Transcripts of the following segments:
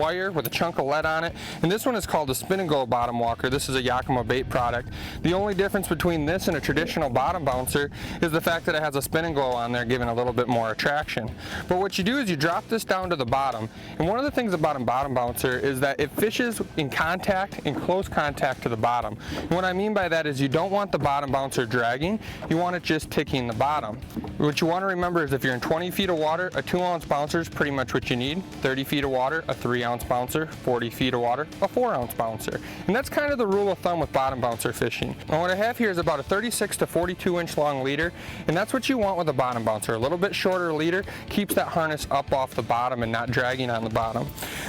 wire with a chunk of lead on it, and this one is called the Glo Bottom Walker. This is a Yakima Bait product. The only difference between this and a traditional bottom bouncer is the fact that it has a spin and glow on there, giving a little bit more attraction. But what you do is you drop this down to the bottom, and one of the things about a bottom bouncer is that it fishes in close contact to the bottom. And what I mean by that is you don't want the bottom bouncer dragging, you want it just ticking the bottom. What you want to remember is if you're in 20 feet of water, a 2-ounce bouncer is pretty much what you need. 30 feet of water, a 3-ounce bouncer. 40 feet of water, a 4-ounce bouncer. And that's kind of the rule of thumb with bottom bouncer fishing. And what I have here is about a 36 to 42 inch long leader, and that's what you want with a bottom bouncer. A little bit shorter leader keeps that harness up off the bottom and not dragging on the bottom.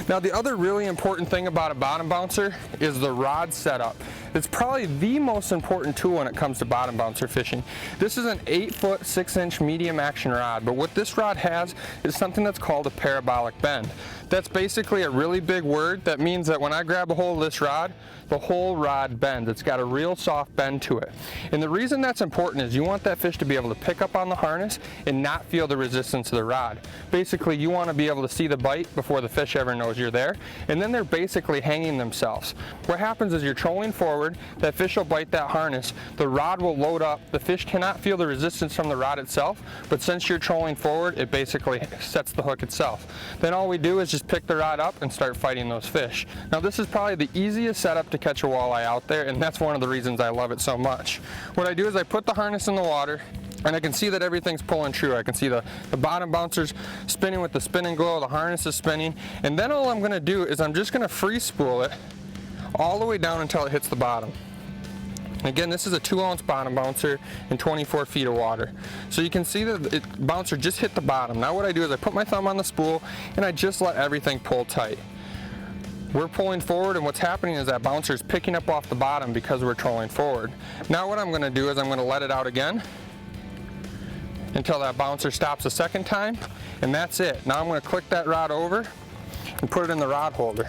Now the other really important thing about a bottom bouncer is the rod setup. It's probably the most important tool when it comes to bottom bouncer fishing. This is an 8-foot 6-inch medium action rod, but what this rod has is something that's called a parabolic bend. That's basically a really big word that means that when I grab a hold of this rod, the whole rod bends. It's got a real soft bend to it. And the reason that's important is you want that fish to be able to pick up on the harness and not feel the resistance of the rod. Basically, you want to be able to see the bite before the fish ever knows you're there, and then they're basically hanging themselves. What happens is you're trolling forward, that fish will bite that harness, the rod will load up, the fish cannot feel the resistance from the rod itself, but since you're trolling forward, it basically sets the hook itself. Then all we do is just pick the rod up and start fighting those fish. Now this is probably the easiest setup to catch a walleye out there, and that's one of the reasons I love it so much. What I do is I put the harness in the water, and I can see that everything's pulling true. I can see the bottom bouncers spinning with the spin and glow, the harness is spinning, and then all I'm going to do is I'm just going to free spool it all the way down until it hits the bottom. Again, this is a 2-ounce bottom bouncer in 24 feet of water. So you can see that the bouncer just hit the bottom. Now what I do is I put my thumb on the spool and I just let everything pull tight. We're pulling forward, and what's happening is that bouncer is picking up off the bottom because we're trolling forward. Now what I'm going to do is I'm going to let it out again until that bouncer stops a second time, and that's it. Now I'm going to click that rod over and put it in the rod holder.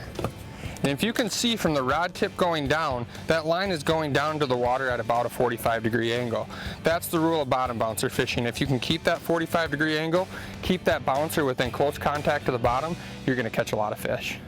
And if you can see from the rod tip going down, that line is going down to the water at about a 45-degree angle. That's the rule of bottom bouncer fishing. If you can keep that 45-degree angle, keep that bouncer within close contact to the bottom, you're going to catch a lot of fish.